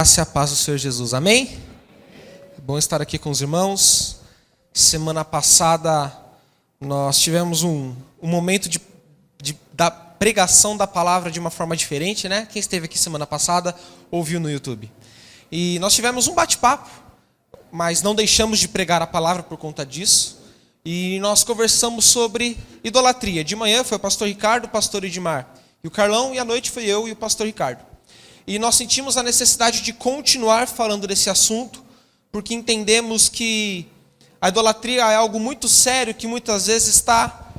Graça e a paz do Senhor Jesus, amém? É bom estar aqui com os irmãos. Semana passada nós tivemos um momento da pregação da palavra de uma forma diferente, né? Quem esteve aqui semana passada ouviu no YouTube. E nós tivemos um bate-papo, mas não deixamos de pregar a palavra por conta disso. E nós conversamos sobre idolatria. De manhã foi o pastor Ricardo, o pastor Edmar e o Carlão, e à noite foi eu e o pastor Ricardo. E nós sentimos a necessidade de continuar falando desse assunto, porque entendemos que a idolatria é algo muito sério, que muitas vezes está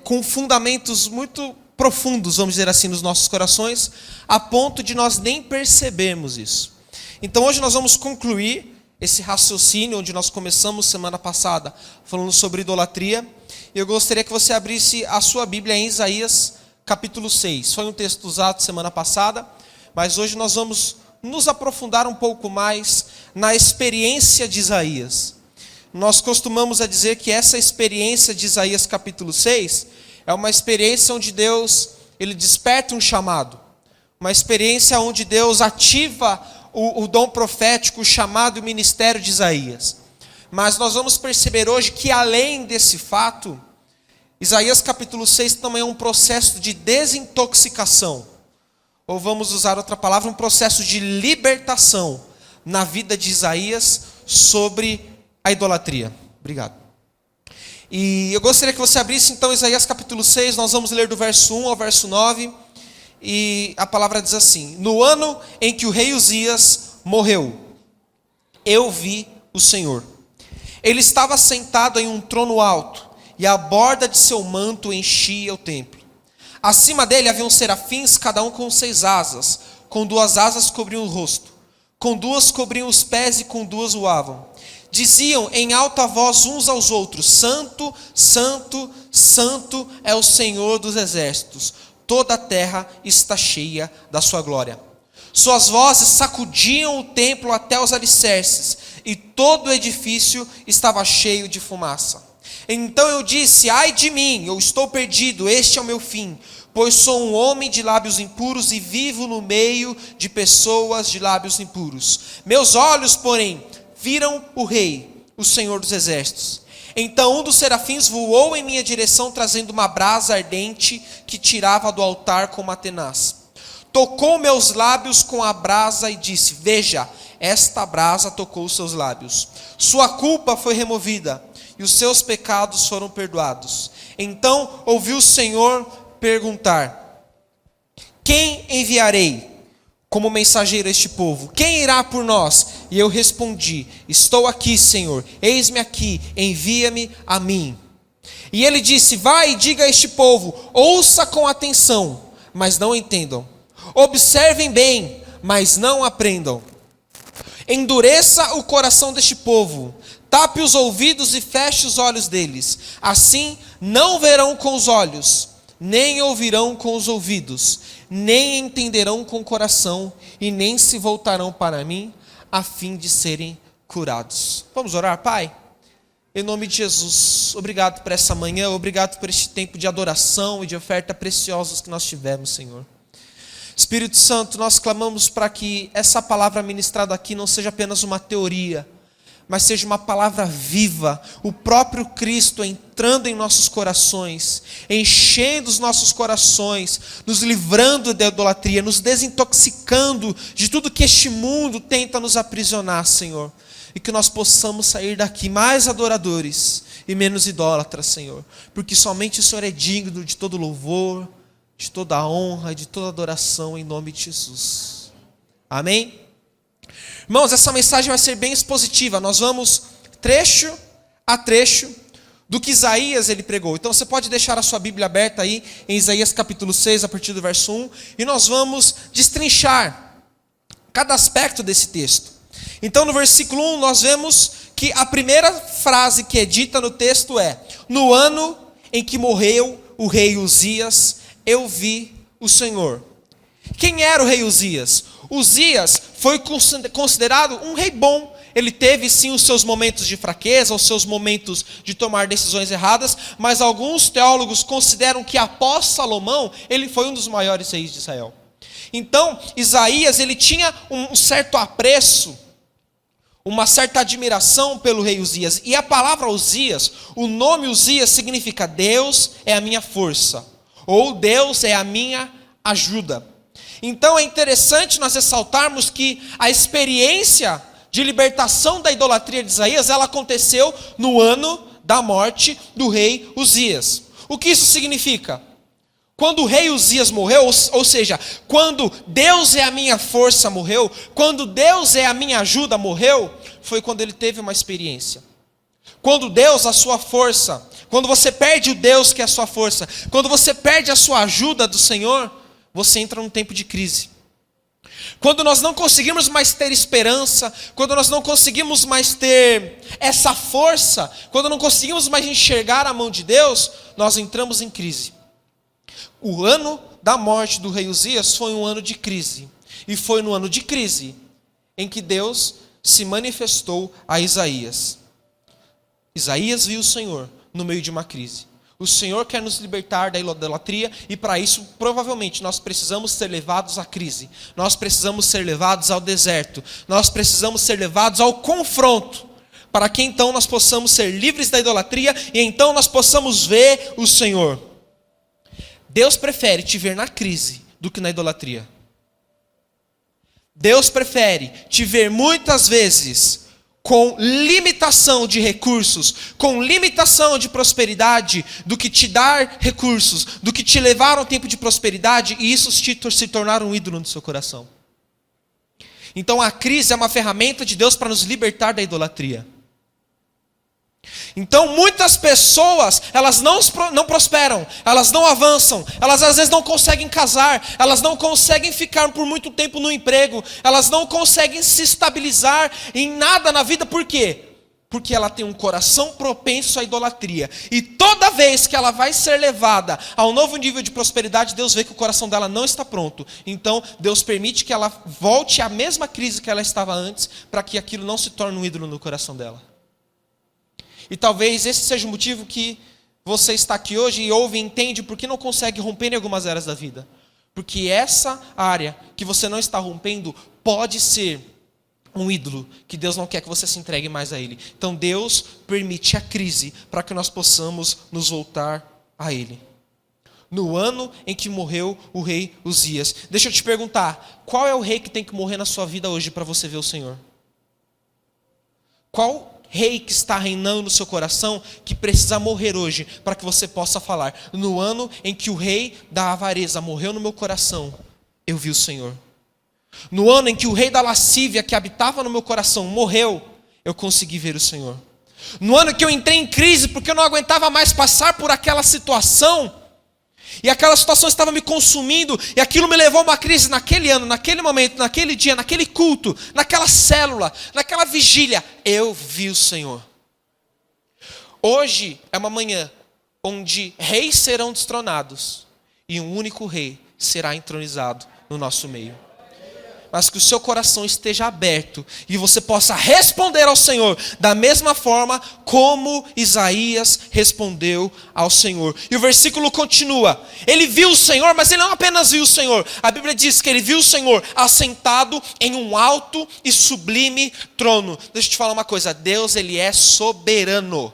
com fundamentos muito profundos, vamos dizer assim, nos nossos corações, a ponto de nós nem percebermos isso. Então hoje nós vamos concluir esse raciocínio, onde nós começamos semana passada, falando sobre idolatria. E eu gostaria que você abrisse a sua Bíblia em Isaías, capítulo 6. Foi um texto usado semana passada, mas hoje nós vamos nos aprofundar um pouco mais na experiência de Isaías. Nós costumamos a dizer que essa experiência de Isaías capítulo 6 é uma experiência onde Deus ele desperta um chamado. Uma experiência onde Deus ativa o dom profético, o chamado e o ministério de Isaías. Mas nós vamos perceber hoje que além desse fato, Isaías capítulo 6 também é um processo de desintoxicação, ou vamos usar outra palavra, um processo de libertação na vida de Isaías sobre a idolatria. Obrigado. E eu gostaria que você abrisse então Isaías capítulo 6, nós vamos ler do verso 1 ao verso 9, e a palavra diz assim: No ano em que o rei Uzias morreu, eu vi o Senhor. Ele estava sentado em um trono alto, e a borda de seu manto enchia o templo. Acima dele haviam serafins, cada um com 6 asas. Com 2 asas cobriam o rosto, com 2 cobriam os pés e com 2 voavam. Diziam em alta voz uns aos outros: Santo, Santo, Santo é o Senhor dos exércitos. Toda a terra está cheia da sua glória. Suas vozes sacudiam o templo até os alicerces, e todo o edifício estava cheio de fumaça. Então eu disse: ai de mim, eu estou perdido, este é o meu fim, pois sou um homem de lábios impuros e vivo no meio de pessoas de lábios impuros. Meus olhos, porém, viram o Rei, o Senhor dos exércitos. Então um dos serafins voou em minha direção, trazendo uma brasa ardente que tirava do altar com uma tenaz. Tocou meus lábios com a brasa e disse: veja, esta brasa tocou os seus lábios. Sua culpa foi removida e os seus pecados foram perdoados. Então ouvi o Senhor perguntar: quem enviarei como mensageiro a este povo? Quem irá por nós? E eu respondi: estou aqui, Senhor, eis-me aqui, envia-me a mim. E ele disse: vai e diga a este povo, ouça com atenção, mas não entendam. Observem bem, mas não aprendam. Endureça o coração deste povo, tape os ouvidos e feche os olhos deles. Assim não verão com os olhos, nem ouvirão com os ouvidos, nem entenderão com o coração, e nem se voltarão para mim, a fim de serem curados. Vamos orar, Pai? Em nome de Jesus, obrigado por essa manhã, obrigado por este tempo de adoração e de oferta preciosos que nós tivemos, Senhor. Espírito Santo, nós clamamos para que essa palavra ministrada aqui não seja apenas uma teoria, mas seja uma palavra viva, o próprio Cristo entrando em nossos corações, enchendo os nossos corações, nos livrando da idolatria, nos desintoxicando de tudo que este mundo tenta nos aprisionar, Senhor. E que nós possamos sair daqui mais adoradores e menos idólatras, Senhor. Porque somente o Senhor é digno de todo louvor, de toda a honra e de toda adoração, em nome de Jesus. Amém? Irmãos, essa mensagem vai ser bem expositiva. Nós vamos trecho a trecho do que Isaías ele pregou. Então você pode deixar a sua Bíblia aberta aí em Isaías capítulo 6, a partir do verso 1. E nós vamos destrinchar cada aspecto desse texto. Então no versículo 1 nós vemos que a primeira frase que é dita no texto é: no ano em que morreu o rei Uzias, eu vi o Senhor. Quem era o rei Uzias? Uzias foi considerado um rei bom. Ele teve sim os seus momentos de fraqueza, os seus momentos de tomar decisões erradas, mas alguns teólogos consideram que após Salomão, ele foi um dos maiores reis de Israel. Então, Isaías, ele tinha um certo apreço, uma certa admiração pelo rei Uzias. E a palavra Uzias, o nome Uzias significa Deus é a minha força, ou Deus é a minha ajuda. Então é interessante nós ressaltarmos que a experiência de libertação da idolatria de Isaías, ela aconteceu no ano da morte do rei Uzias. O que isso significa? Quando o rei Uzias morreu, ou seja, quando Deus é a minha força morreu, quando Deus é a minha ajuda morreu, foi quando ele teve uma experiência. Quando Deus, a sua força, quando você perde o Deus que é a sua força, quando você perde a sua ajuda do Senhor, você entra num tempo de crise. Quando nós não conseguimos mais ter esperança, quando nós não conseguimos mais ter essa força, quando não conseguimos mais enxergar a mão de Deus, nós entramos em crise. O ano da morte do rei Uzias foi um ano de crise. E foi no ano de crise em que Deus se manifestou a Isaías. Isaías viu o Senhor no meio de uma crise. O Senhor quer nos libertar da idolatria e para isso provavelmente nós precisamos ser levados à crise. Nós precisamos ser levados ao deserto. Nós precisamos ser levados ao confronto. Para que então nós possamos ser livres da idolatria e então nós possamos ver o Senhor. Deus prefere te ver na crise do que na idolatria. Deus prefere te ver muitas vezes com limitação de recursos, com limitação de prosperidade, do que te dar recursos, do que te levar a um tempo de prosperidade e isso se tornar um ídolo no seu coração. Então a crise é uma ferramenta de Deus para nos libertar da idolatria. Então muitas pessoas, elas não prosperam, elas não avançam, elas às vezes não conseguem casar, elas não conseguem ficar por muito tempo no emprego, elas não conseguem se estabilizar em nada na vida, por quê? Porque ela tem um coração propenso à idolatria, e toda vez que ela vai ser levada a um novo nível de prosperidade, Deus vê que o coração dela não está pronto, então Deus permite que ela volte à mesma crise que ela estava antes, para que aquilo não se torne um ídolo no coração dela. E talvez esse seja o motivo que você está aqui hoje e ouve e entende por que não consegue romper em algumas áreas da vida. Porque essa área que você não está rompendo pode ser um ídolo que Deus não quer que você se entregue mais a Ele. Então Deus permite a crise para que nós possamos nos voltar a Ele. No ano em que morreu o rei Uzias. Deixa eu te perguntar, qual é o rei que tem que morrer na sua vida hoje para você ver o Senhor? Qual rei que está reinando no seu coração, que precisa morrer hoje, para que você possa falar, no ano em que o rei da avareza morreu no meu coração, eu vi o Senhor. No ano em que o rei da lascívia que habitava no meu coração morreu, eu consegui ver o Senhor. No ano que eu entrei em crise, porque eu não aguentava mais passar por aquela situação, e aquela situação estava me consumindo, e aquilo me levou a uma crise naquele ano, naquele momento, naquele dia, naquele culto, naquela célula, naquela vigília. Eu vi o Senhor. Hoje é uma manhã onde reis serão destronados e um único rei será entronizado no nosso meio. Mas que o seu coração esteja aberto e você possa responder ao Senhor da mesma forma como Isaías respondeu ao Senhor. E o versículo continua. Ele viu o Senhor, mas ele não apenas viu o Senhor. A Bíblia diz que ele viu o Senhor assentado em um alto e sublime trono. Deixa eu te falar uma coisa. Deus, ele é soberano.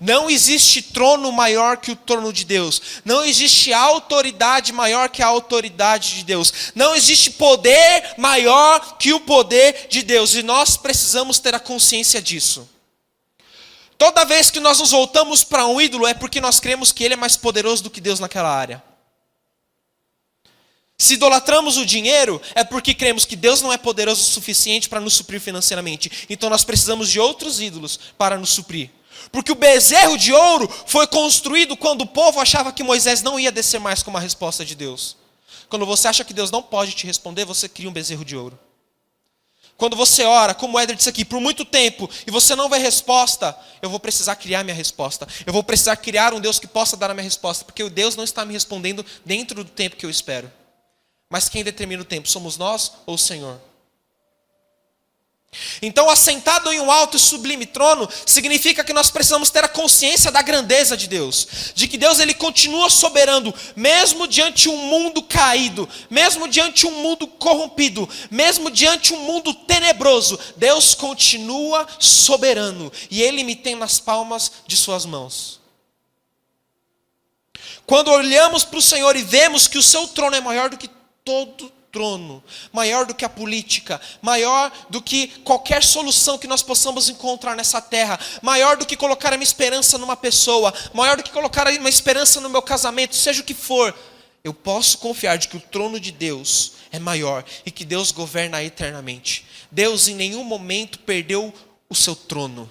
Não existe trono maior que o trono de Deus. Não existe autoridade maior que a autoridade de Deus. Não existe poder maior que o poder de Deus. E nós precisamos ter a consciência disso. Toda vez que nós nos voltamos para um ídolo, é porque nós cremos que ele é mais poderoso do que Deus naquela área. Se idolatramos o dinheiro, é porque cremos que Deus não é poderoso o suficiente para nos suprir financeiramente. Então nós precisamos de outros ídolos para nos suprir. Porque o bezerro de ouro foi construído quando o povo achava que Moisés não ia descer mais com uma resposta de Deus. Quando você acha que Deus não pode te responder, você cria um bezerro de ouro. Quando você ora, como o Éder disse aqui, por muito tempo, e você não vê resposta, eu vou precisar criar minha resposta. Eu vou precisar criar um Deus que possa dar a minha resposta, porque o Deus não está me respondendo dentro do tempo que eu espero. Mas quem determina o tempo, somos nós ou o Senhor? Então, assentado em um alto e sublime trono, significa que nós precisamos ter a consciência da grandeza de Deus. De que Deus ele continua soberano, mesmo diante de um mundo caído, mesmo diante de um mundo corrompido, mesmo diante de um mundo tenebroso. Deus continua soberano e Ele me tem nas palmas de suas mãos. Quando olhamos para o Senhor e vemos que o seu trono é maior do que todo trono, maior do que a política, maior do que qualquer solução que nós possamos encontrar nessa terra, maior do que colocar a minha esperança numa pessoa, maior do que colocar uma esperança no meu casamento, seja o que for, eu posso confiar de que o trono de Deus é maior e que Deus governa eternamente. Deus em nenhum momento perdeu o seu trono.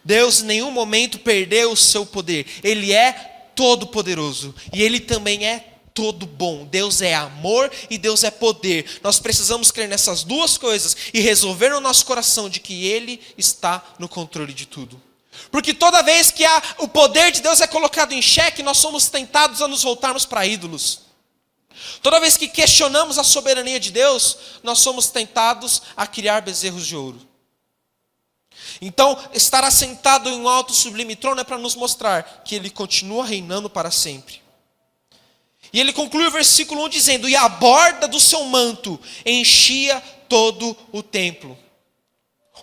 Deus em nenhum momento perdeu o seu poder. Ele é todo poderoso e Ele também é todo bom. Deus é amor e Deus é poder. Nós precisamos crer nessas duas coisas e resolver no nosso coração de que Ele está no controle de tudo. Porque toda vez que o poder de Deus é colocado em xeque, nós somos tentados a nos voltarmos para ídolos. Toda vez que questionamos a soberania de Deus, nós somos tentados a criar bezerros de ouro. Então, estar assentado em um alto sublime trono é para nos mostrar que Ele continua reinando para sempre. E ele conclui o versículo 1 dizendo: e a borda do seu manto enchia todo o templo.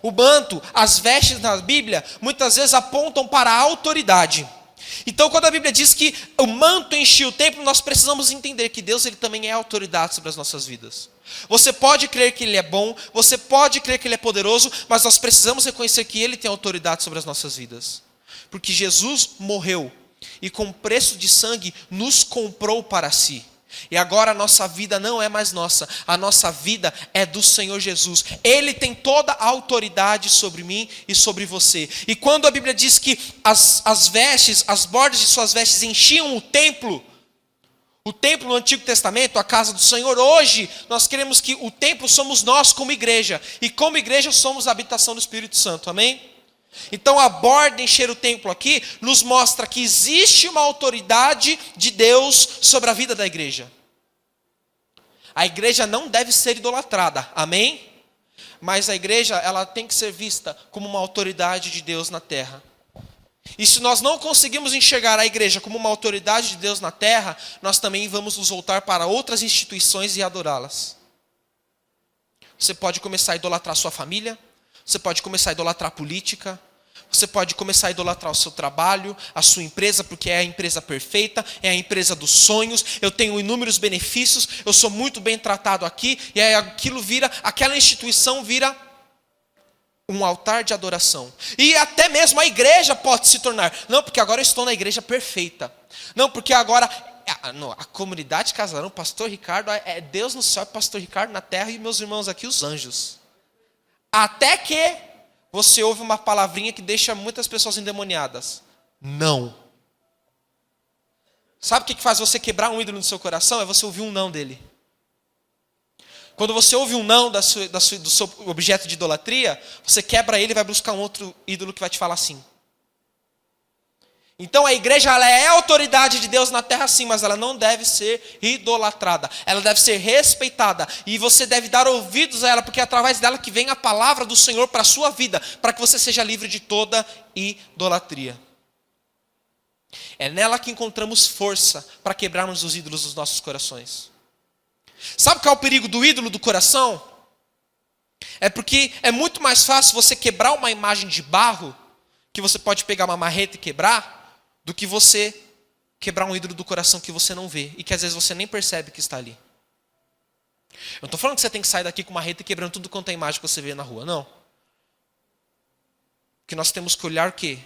O manto, as vestes na Bíblia, muitas vezes apontam para a autoridade. Então, quando a Bíblia diz que o manto enchia o templo, nós precisamos entender que Deus ele também é autoridade sobre as nossas vidas. Você pode crer que Ele é bom, você pode crer que Ele é poderoso, mas nós precisamos reconhecer que Ele tem autoridade sobre as nossas vidas. Porque Jesus morreu e com preço de sangue nos comprou para si. E agora a nossa vida não é mais nossa, a nossa vida é do Senhor Jesus. Ele tem toda a autoridade sobre mim e sobre você. E quando a Bíblia diz que as vestes, as bordas de suas vestes enchiam o templo no Antigo Testamento, a casa do Senhor, hoje nós queremos que o templo somos nós como igreja. E como igreja somos a habitação do Espírito Santo, amém? Então a borda encher o templo aqui nos mostra que existe uma autoridade de Deus sobre a vida da igreja. A igreja não deve ser idolatrada, amém? Mas a igreja ela tem que ser vista como uma autoridade de Deus na terra. E se nós não conseguimos enxergar a igreja como uma autoridade de Deus na terra, nós também vamos nos voltar para outras instituições e adorá-las. Você pode começar a idolatrar sua família. Você pode começar a idolatrar a política, você pode começar a idolatrar o seu trabalho, a sua empresa, porque é a empresa perfeita, é a empresa dos sonhos, eu tenho inúmeros benefícios, eu sou muito bem tratado aqui, e aí aquela instituição vira um altar de adoração. E até mesmo a igreja pode se tornar, não, porque agora eu estou na igreja perfeita, não, porque agora a comunidade Casarão, pastor Ricardo, é Deus no céu, pastor Ricardo na terra e meus irmãos aqui, os anjos. Até que você ouve uma palavrinha que deixa muitas pessoas endemoniadas. Não. Sabe o que faz você quebrar um ídolo no seu coração? É você ouvir um não dele. Quando você ouve um não do seu objeto de idolatria, você quebra ele e vai buscar um outro ídolo que vai te falar sim. Então a igreja ela é a autoridade de Deus na terra sim, mas ela não deve ser idolatrada. Ela deve ser respeitada. E você deve dar ouvidos a ela, porque é através dela que vem a palavra do Senhor para a sua vida, para que você seja livre de toda idolatria. É nela que encontramos força para quebrarmos os ídolos dos nossos corações. Sabe qual é o perigo do ídolo do coração? É porque é muito mais fácil você quebrar uma imagem de barro, que você pode pegar uma marreta e quebrar, do que você quebrar um ídolo do coração que você não vê e que às vezes você nem percebe que está ali. Eu não estou falando que você tem que sair daqui com uma reta e quebrando tudo quanto é imagem que você vê na rua, não. Que nós temos que olhar o quê?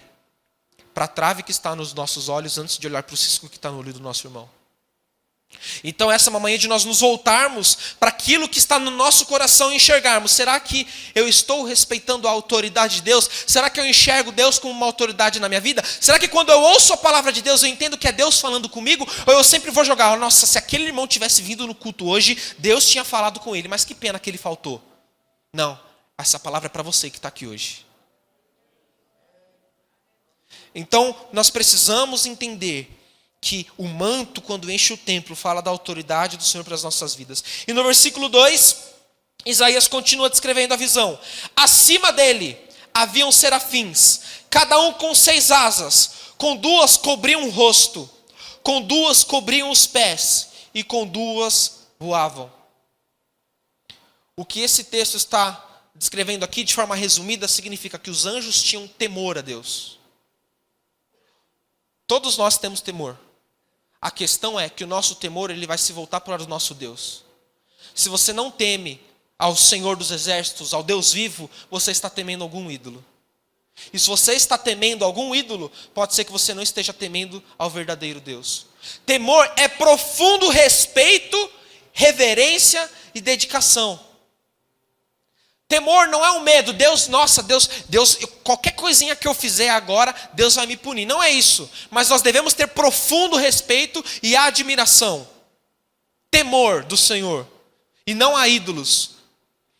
Para a trave que está nos nossos olhos antes de olhar para o cisco que está no olho do nosso irmão. Então essa é uma manhã de nós nos voltarmos para aquilo que está no nosso coração e enxergarmos. Será que eu estou respeitando a autoridade de Deus? Será que eu enxergo Deus como uma autoridade na minha vida? Será que quando eu ouço a palavra de Deus eu entendo que é Deus falando comigo? Ou eu sempre vou jogar, nossa, se aquele irmão tivesse vindo no culto hoje, Deus tinha falado com ele, mas que pena que ele faltou. Não, essa palavra é para você que está aqui hoje. Então nós precisamos entender que o manto, quando enche o templo, fala da autoridade do Senhor para as nossas vidas. E no versículo 2, Isaías continua descrevendo a visão. Acima dele haviam serafins, cada um com 6 asas, com 2 cobriam o rosto, com 2 cobriam os pés, e com 2 voavam. O que esse texto está descrevendo aqui, de forma resumida, significa que os anjos tinham temor a Deus. Todos nós temos temor. A questão é que o nosso temor ele vai se voltar para o nosso Deus. Se você não teme ao Senhor dos Exércitos, ao Deus vivo, você está temendo algum ídolo. E se você está temendo algum ídolo, pode ser que você não esteja temendo ao verdadeiro Deus. Temor é profundo respeito, reverência e dedicação. Temor não é um medo. Deus, qualquer coisinha que eu fizer agora, Deus vai me punir. Não é isso. Mas nós devemos ter profundo respeito e admiração. Temor do Senhor. E não a ídolos.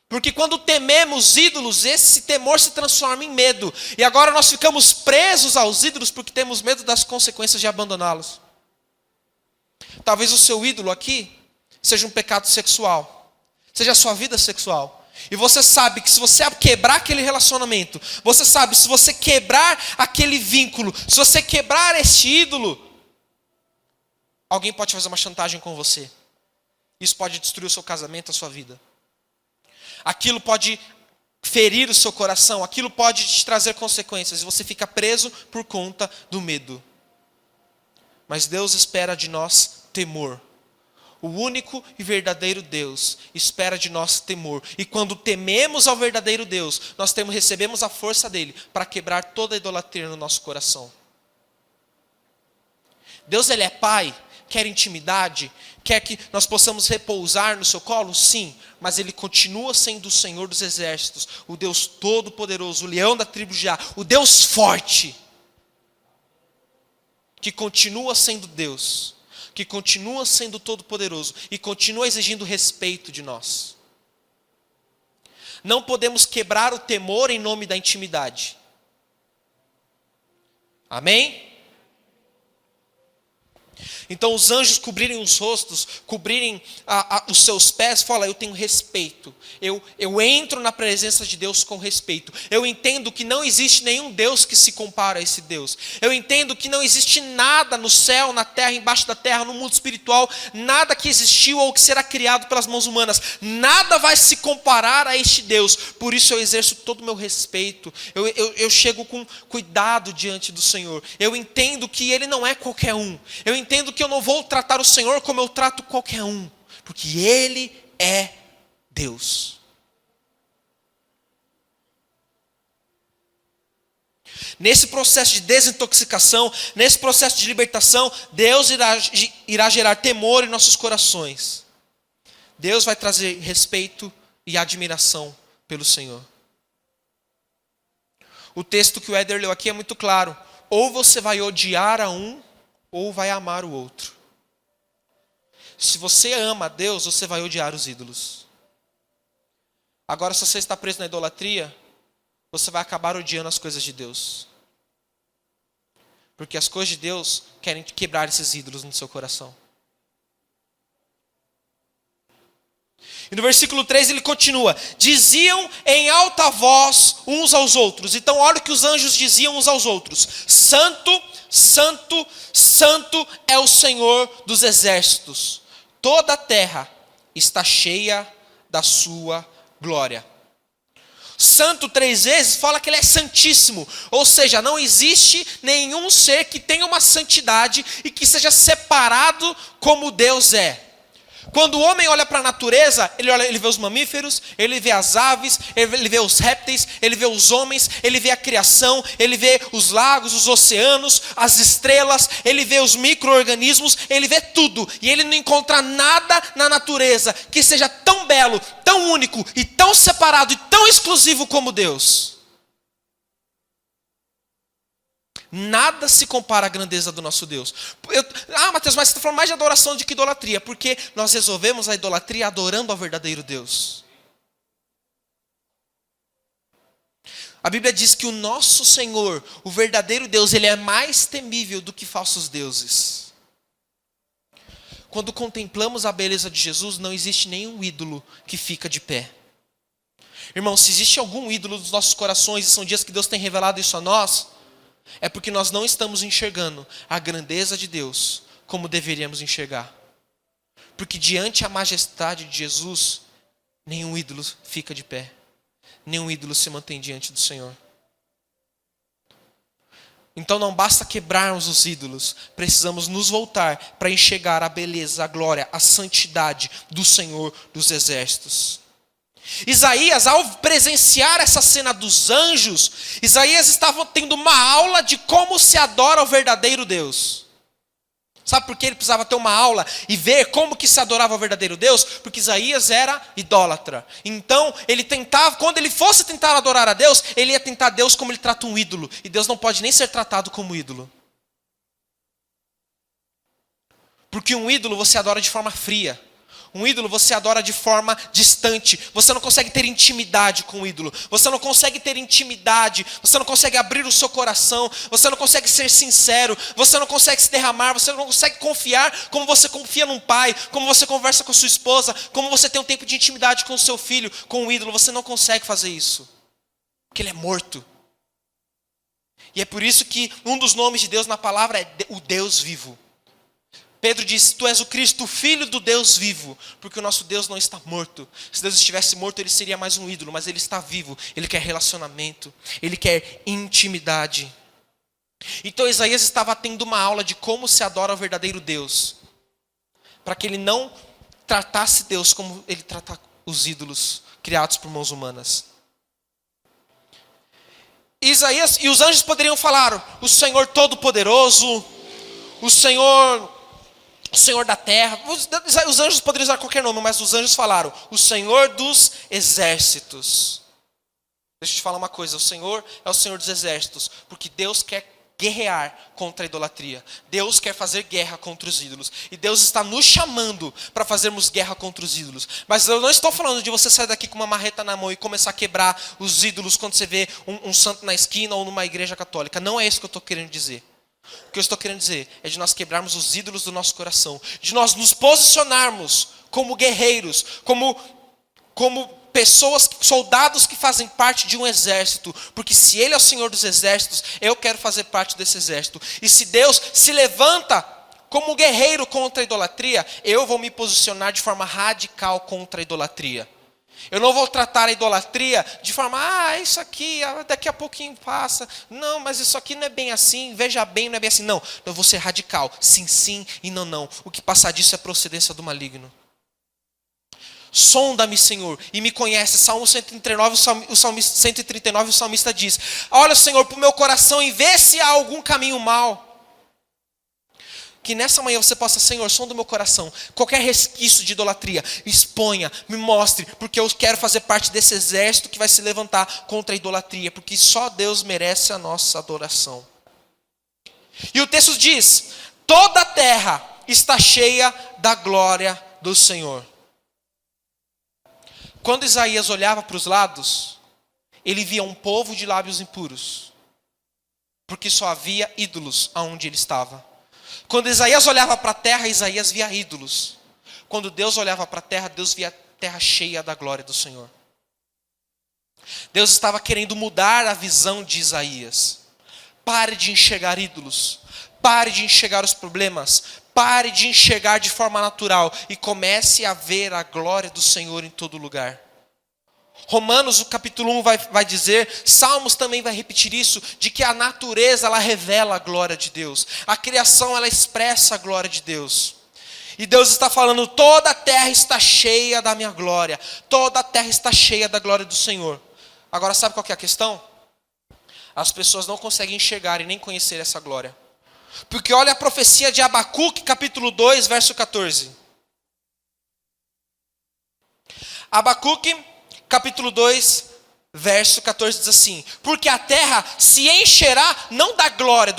Porque quando tememos ídolos, esse temor se transforma em medo. E agora nós ficamos presos aos ídolos porque temos medo das consequências de abandoná-los. Talvez o seu ídolo aqui seja um pecado sexual. Seja a sua vida sexual. E você sabe que se você quebrar aquele relacionamento, você sabe, se você quebrar aquele vínculo, se você quebrar este ídolo, alguém pode fazer uma chantagem com você. Isso pode destruir o seu casamento, a sua vida. Aquilo pode ferir o seu coração, aquilo pode te trazer consequências, e você fica preso por conta do medo. Mas Deus espera de nós temor. O único e verdadeiro Deus espera de nós temor. E quando tememos ao verdadeiro Deus, nós recebemos a força dele para quebrar toda a idolatria no nosso coração. Deus, ele é Pai, quer intimidade, quer que nós possamos repousar no seu colo? Sim, mas ele continua sendo o Senhor dos Exércitos, o Deus Todo-Poderoso, o leão da tribo de Judá, o Deus forte, que continua sendo Deus, que continua sendo todo-poderoso e continua exigindo respeito de nós. Não podemos quebrar o temor em nome da intimidade. Amém? Então os anjos cobrirem os rostos, cobrirem os seus pés, fala, eu tenho respeito. Eu entro na presença de Deus com respeito. Eu entendo que não existe nenhum Deus que se compara a esse Deus. Eu entendo que não existe nada no céu, na terra, embaixo da terra, no mundo espiritual, nada que existiu ou que será criado pelas mãos humanas. Nada vai se comparar a este Deus. Por isso eu exerço todo o meu respeito. Eu chego com cuidado diante do Senhor. Eu entendo que Ele não é qualquer um. Eu entendo que eu não vou tratar o Senhor como eu trato qualquer um, porque Ele é Deus. Nesse processo de desintoxicação, nesse processo de libertação, Deus irá gerar temor em nossos corações. Deus vai trazer respeito e admiração pelo Senhor. O texto que o Éder leu aqui é muito claro. Ou você vai odiar a um, ou vai amar o outro. Se você ama a Deus, você vai odiar os ídolos. Agora, se você está preso na idolatria, você vai acabar odiando as coisas de Deus. Porque as coisas de Deus querem quebrar esses ídolos no seu coração. E no versículo 3 ele continua. Diziam em alta voz uns aos outros. Então olha o que os anjos diziam uns aos outros. Santo, Santo, Santo é o Senhor dos Exércitos. Toda a terra está cheia da sua glória. Santo 3 vezes fala que ele é santíssimo. Ou seja, não existe nenhum ser que tenha uma santidade e que seja separado como Deus é. Quando o homem olha para a natureza, ele vê os mamíferos, ele vê as aves, ele vê os répteis, ele vê os homens, ele vê a criação, ele vê os lagos, os oceanos, as estrelas, ele vê os micro-organismos, ele vê tudo. E ele não encontra nada na natureza que seja tão belo, tão único e tão separado e tão exclusivo como Deus. Nada se compara à grandeza do nosso Deus. Mateus, mas você está falando mais de adoração do que idolatria. Porque nós resolvemos a idolatria adorando ao verdadeiro Deus. A Bíblia diz que o nosso Senhor, o verdadeiro Deus, ele é mais temível do que falsos deuses. Quando contemplamos a beleza de Jesus, não existe nenhum ídolo que fica de pé. Irmão, se existe algum ídolo dos nossos corações, e são dias que Deus tem revelado isso a nós, é porque nós não estamos enxergando a grandeza de Deus como deveríamos enxergar. Porque diante a majestade de Jesus, nenhum ídolo fica de pé. Nenhum ídolo se mantém diante do Senhor. Então não basta quebrarmos os ídolos, precisamos nos voltar para enxergar a beleza, a glória, a santidade do Senhor dos exércitos. Isaías, ao presenciar essa cena dos anjos, Isaías estava tendo uma aula de como se adora o verdadeiro Deus. Sabe por que ele precisava ter uma aula e ver como que se adorava o verdadeiro Deus? Porque Isaías era idólatra. Então, ele tentava, quando ele fosse tentar adorar a Deus, ele ia tentar Deus como ele trata um ídolo. E Deus não pode nem ser tratado como ídolo. Porque um ídolo você adora de forma fria. Um ídolo você adora de forma distante. Você não consegue ter intimidade com o ídolo. Você não consegue ter intimidade. Você não consegue abrir o seu coração. Você não consegue ser sincero. Você não consegue se derramar. Você não consegue confiar como você confia num pai. Como você conversa com a sua esposa. Como você tem um tempo de intimidade com o seu filho. Com o ídolo. Você não consegue fazer isso. Porque ele é morto. E é por isso que um dos nomes de Deus na palavra é o Deus vivo. Pedro diz, tu és o Cristo, o Filho do Deus vivo, porque o nosso Deus não está morto. Se Deus estivesse morto, ele seria mais um ídolo, mas ele está vivo, ele quer relacionamento, ele quer intimidade. Então Isaías estava tendo uma aula de como se adora o verdadeiro Deus, para que ele não tratasse Deus como ele trata os ídolos criados por mãos humanas. Isaías, e os anjos poderiam falar, o Senhor Todo-Poderoso, o Senhor da terra. Os anjos poderiam usar qualquer nome, mas os anjos falaram, o Senhor dos exércitos. Deixa eu te falar uma coisa, o Senhor é o Senhor dos exércitos, porque Deus quer guerrear contra a idolatria. Deus quer fazer guerra contra os ídolos. E Deus está nos chamando para fazermos guerra contra os ídolos. Mas eu não estou falando de você sair daqui com uma marreta na mão e começar a quebrar os ídolos quando você vê um santo na esquina ou numa igreja católica. Não é isso que eu estou querendo dizer. O que eu estou querendo dizer é de nós quebrarmos os ídolos do nosso coração, de nós nos posicionarmos como guerreiros, como pessoas, soldados que fazem parte de um exército, porque se Ele é o Senhor dos exércitos, eu quero fazer parte desse exército. E se Deus se levanta como guerreiro contra a idolatria, eu vou me posicionar de forma radical contra a idolatria. Eu não vou tratar a idolatria de forma, isso aqui daqui a pouquinho passa. Não, mas isso aqui não é bem assim, veja bem, não é bem assim. Não, eu vou ser radical, sim, sim e não, não. O que passar disso é procedência do maligno. Sonda-me, Senhor, e me conhece. Salmo 139, o salmista diz, olha, Senhor, para o meu coração e vê se há algum caminho mau. Que nessa manhã você possa, Senhor, som do meu coração, qualquer resquício de idolatria, exponha, me mostre, porque eu quero fazer parte desse exército que vai se levantar contra a idolatria, porque só Deus merece a nossa adoração. E o texto diz, toda a terra está cheia da glória do Senhor. Quando Isaías olhava para os lados, ele via um povo de lábios impuros, porque só havia ídolos aonde ele estava. Quando Isaías olhava para a terra, Isaías via ídolos. Quando Deus olhava para a terra, Deus via a terra cheia da glória do Senhor. Deus estava querendo mudar a visão de Isaías. Pare de enxergar ídolos. Pare de enxergar os problemas. Pare de enxergar de forma natural. E comece a ver a glória do Senhor em todo lugar. Romanos, o capítulo 1 vai dizer, Salmos também vai repetir isso, de que a natureza ela revela a glória de Deus. A criação ela expressa a glória de Deus. E Deus está falando, toda a terra está cheia da minha glória. Toda a terra está cheia da glória do Senhor. Agora sabe qual que é a questão? As pessoas não conseguem enxergar e nem conhecer essa glória. Porque olha a profecia de Abacuque, capítulo 2, verso 14. Abacuque, capítulo 2, verso 14 diz assim, porque a terra se encherá não da glória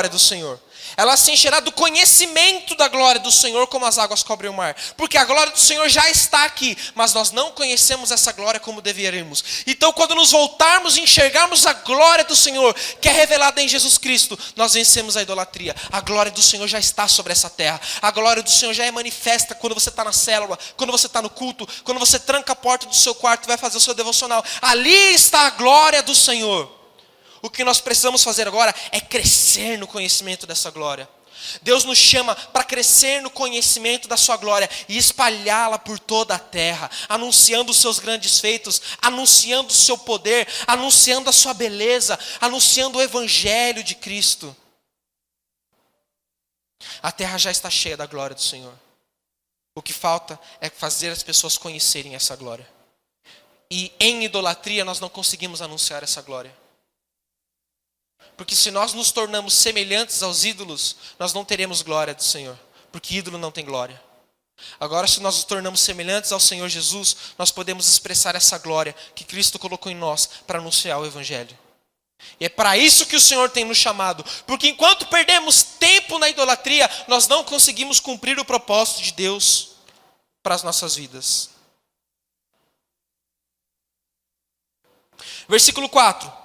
do Senhor, Ela se encherá do conhecimento da glória do Senhor, como as águas cobrem o mar. Porque a glória do Senhor já está aqui, mas nós não conhecemos essa glória como deveríamos. Então, quando nos voltarmos e enxergarmos a glória do Senhor, que é revelada em Jesus Cristo, nós vencemos a idolatria. A glória do Senhor já está sobre essa terra. A glória do Senhor já é manifesta quando você está na célula, quando você está no culto, quando você tranca a porta do seu quarto e vai fazer o seu devocional. Ali está a glória do Senhor. O que nós precisamos fazer agora é crescer no conhecimento dessa glória. Deus nos chama para crescer no conhecimento da sua glória e espalhá-la por toda a terra, anunciando os seus grandes feitos, anunciando o seu poder, anunciando a sua beleza, anunciando o evangelho de Cristo. A terra já está cheia da glória do Senhor. O que falta é fazer as pessoas conhecerem essa glória. E em idolatria nós não conseguimos anunciar essa glória. Porque se nós nos tornamos semelhantes aos ídolos, nós não teremos glória do Senhor. Porque ídolo não tem glória. Agora, se nós nos tornamos semelhantes ao Senhor Jesus, nós podemos expressar essa glória que Cristo colocou em nós para anunciar o Evangelho. E é para isso que o Senhor tem nos chamado. Porque enquanto perdemos tempo na idolatria, nós não conseguimos cumprir o propósito de Deus para as nossas vidas. Versículo 4.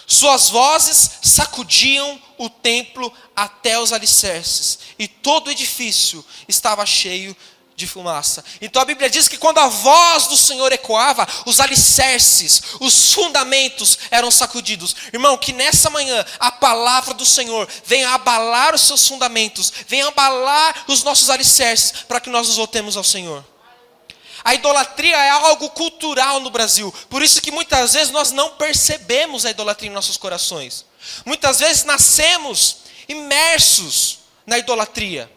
Suas vozes sacudiam o templo até os alicerces, e todo o edifício estava cheio de fumaça. Então a Bíblia diz que quando a voz do Senhor ecoava, os alicerces, os fundamentos eram sacudidos. Irmão, que nessa manhã a palavra do Senhor venha abalar os seus fundamentos, venha abalar os nossos alicerces, para que nós nos voltemos ao Senhor. A idolatria é algo cultural no Brasil. Por isso que muitas vezes nós não percebemos a idolatria em nossos corações. Muitas vezes nascemos imersos na idolatria.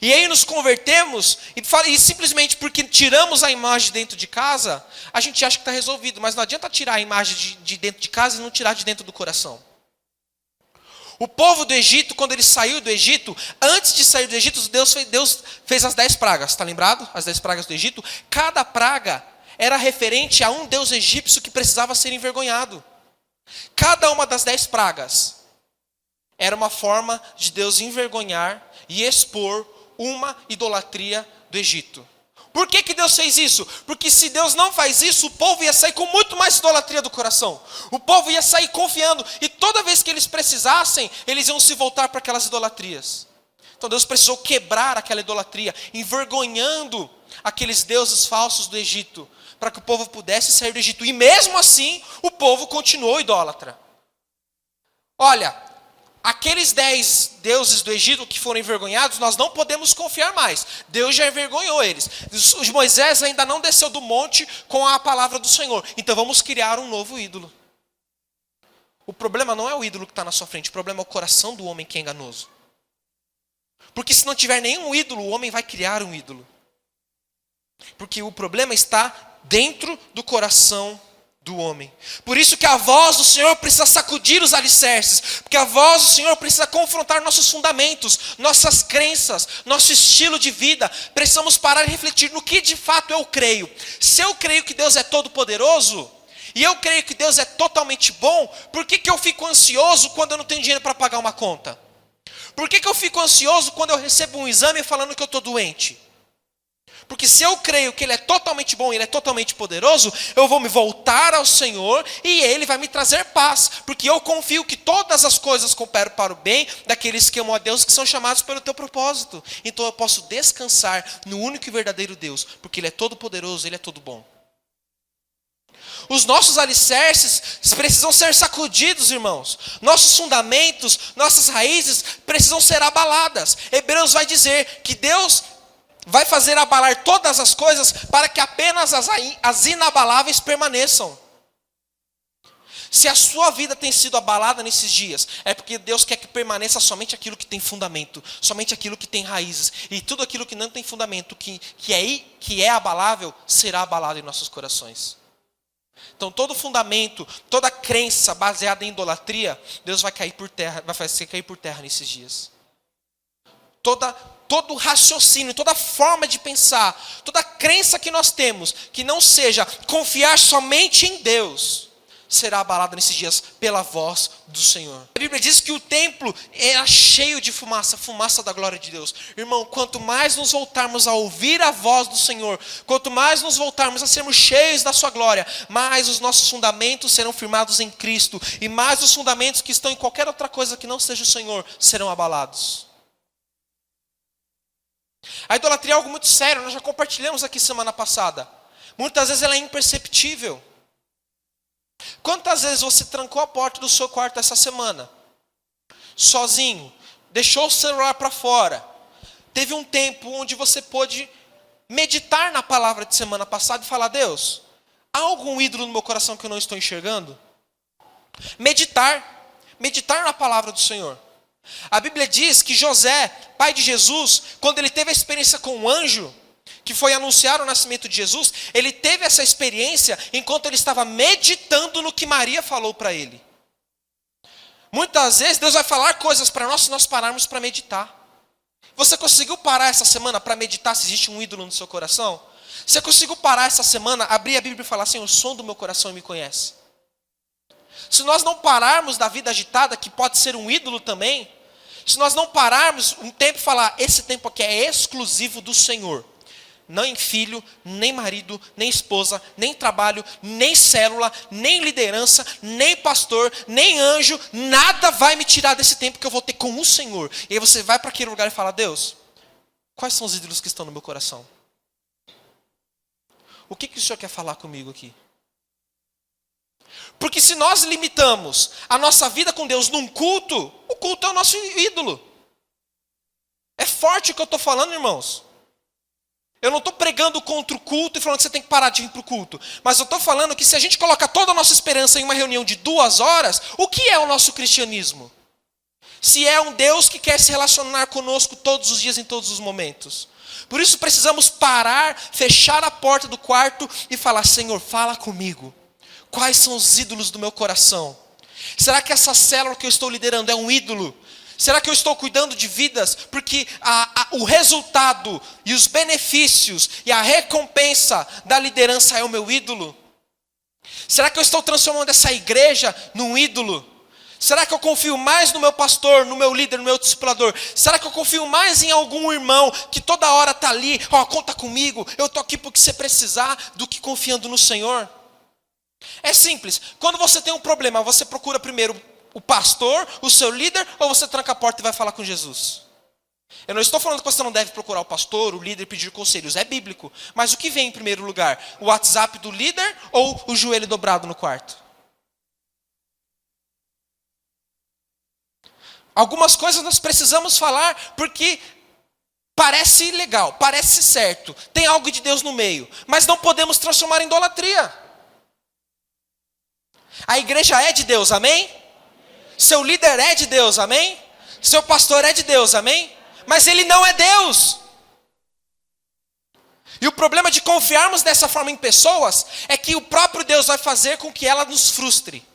E aí nos convertemos e simplesmente porque tiramos a imagem dentro de casa, a gente acha que está resolvido. Mas não adianta tirar a imagem de dentro de casa e não tirar de dentro do coração. O povo do Egito, quando ele saiu do Egito, antes de sair do Egito, Deus fez as 10 pragas, está lembrado? As 10 pragas do Egito. Cada praga era referente a um deus egípcio que precisava ser envergonhado. Cada uma das 10 pragas era uma forma de Deus envergonhar e expor uma idolatria do Egito. Por que Deus fez isso? Porque se Deus não faz isso, o povo ia sair com muito mais idolatria do coração. O povo ia sair confiando. E toda vez que eles precisassem, eles iam se voltar para aquelas idolatrias. Então Deus precisou quebrar aquela idolatria, envergonhando aqueles deuses falsos do Egito, para que o povo pudesse sair do Egito. E mesmo assim, o povo continuou idólatra. Olha, aqueles 10 deuses do Egito que foram envergonhados, nós não podemos confiar mais. Deus já envergonhou eles. Moisés ainda não desceu do monte com a palavra do Senhor. Então vamos criar um novo ídolo. O problema não é o ídolo que está na sua frente. O problema é o coração do homem que é enganoso. Porque se não tiver nenhum ídolo, o homem vai criar um ídolo. Porque o problema está dentro do coração do homem. Por isso que a voz do Senhor precisa sacudir os alicerces, porque a voz do Senhor precisa confrontar nossos fundamentos, nossas crenças, nosso estilo de vida. Precisamos parar e refletir no que de fato eu creio. Se eu creio que Deus é todo poderoso, e eu creio que Deus é totalmente bom, por que eu fico ansioso quando eu não tenho dinheiro para pagar uma conta? Por que eu fico ansioso quando eu recebo um exame falando que eu estou doente? Porque se eu creio que Ele é totalmente bom, Ele é totalmente poderoso, eu vou me voltar ao Senhor e Ele vai me trazer paz. Porque eu confio que todas as coisas cooperam para o bem daqueles que amam a Deus, que são chamados pelo teu propósito. Então eu posso descansar no único e verdadeiro Deus, porque Ele é todo poderoso, Ele é todo bom. Os nossos alicerces precisam ser sacudidos, irmãos. Nossos fundamentos, nossas raízes precisam ser abaladas. Hebreus vai dizer que Deus vai fazer abalar todas as coisas para que apenas as inabaláveis permaneçam. Se a sua vida tem sido abalada nesses dias, é porque Deus quer que permaneça somente aquilo que tem fundamento, somente aquilo que tem raízes. E tudo aquilo que não tem fundamento, que é abalável, será abalado em nossos corações. Então todo fundamento, toda crença baseada em idolatria, Deus vai cair por terra, vai fazer cair por terra nesses dias. Todo raciocínio, toda forma de pensar, toda crença que nós temos, que não seja confiar somente em Deus, será abalada nesses dias pela voz do Senhor. A Bíblia diz que o templo era cheio de fumaça, fumaça da glória de Deus. Irmão, quanto mais nos voltarmos a ouvir a voz do Senhor, quanto mais nos voltarmos a sermos cheios da sua glória, mais os nossos fundamentos serão firmados em Cristo, e mais os fundamentos que estão em qualquer outra coisa que não seja o Senhor serão abalados. A idolatria é algo muito sério, nós já compartilhamos aqui semana passada. Muitas vezes ela é imperceptível. Quantas vezes você trancou a porta do seu quarto essa semana? Sozinho, deixou o celular para fora. Teve um tempo onde você pôde meditar na palavra de semana passada e falar: Deus, há algum ídolo no meu coração que eu não estou enxergando? Meditar na palavra do Senhor. A Bíblia diz que José, pai de Jesus, quando ele teve a experiência com o anjo, que foi anunciar o nascimento de Jesus, ele teve essa experiência enquanto ele estava meditando no que Maria falou para ele. Muitas vezes Deus vai falar coisas para nós se nós pararmos para meditar. Você conseguiu parar essa semana para meditar se existe um ídolo no seu coração? Você conseguiu parar essa semana, abrir a Bíblia e falar assim: o som do meu coração me conhece? Se nós não pararmos da vida agitada, que pode ser um ídolo também, se nós não pararmos um tempo e falar: esse tempo aqui é exclusivo do Senhor, nem filho, nem marido, nem esposa, nem trabalho, nem célula, nem liderança, nem pastor, nem anjo, nada vai me tirar desse tempo que eu vou ter com o Senhor. E aí você vai para aquele lugar e fala: Deus, quais são os ídolos que estão no meu coração? O que o Senhor quer falar comigo aqui? Porque se nós limitamos a nossa vida com Deus num culto, o culto é o nosso ídolo. É forte o que eu estou falando, irmãos. Eu não estou pregando contra o culto e falando que você tem que parar de ir para o culto. Mas eu estou falando que se a gente coloca toda a nossa esperança em uma reunião de 2 horas, o que é o nosso cristianismo? Se é um Deus que quer se relacionar conosco todos os dias, em todos os momentos. Por isso precisamos parar, fechar a porta do quarto e falar: Senhor, fala comigo. Quais são os ídolos do meu coração? Será que essa célula que eu estou liderando é um ídolo? Será que eu estou cuidando de vidas porque o resultado e os benefícios e a recompensa da liderança é o meu ídolo? Será que eu estou transformando essa igreja num ídolo? Será que eu confio mais no meu pastor, no meu líder, no meu discipulador? Será que eu confio mais em algum irmão que toda hora está ali, conta comigo, eu estou aqui porque você precisar, do que confiando no Senhor? É simples, quando você tem um problema, você procura primeiro o pastor, o seu líder, ou você tranca a porta e vai falar com Jesus? Eu não estou falando que você não deve procurar o pastor, o líder e pedir conselhos, é bíblico. Mas o que vem em primeiro lugar? O WhatsApp do líder ou o joelho dobrado no quarto? Algumas coisas nós precisamos falar porque parece legal, parece certo, tem algo de Deus no meio, mas não podemos transformar em idolatria. A igreja é de Deus, amém? Seu líder é de Deus, amém? Seu pastor é de Deus, amém? Mas ele não é Deus. E o problema de confiarmos dessa forma em pessoas é que o próprio Deus vai fazer com que ela nos frustre.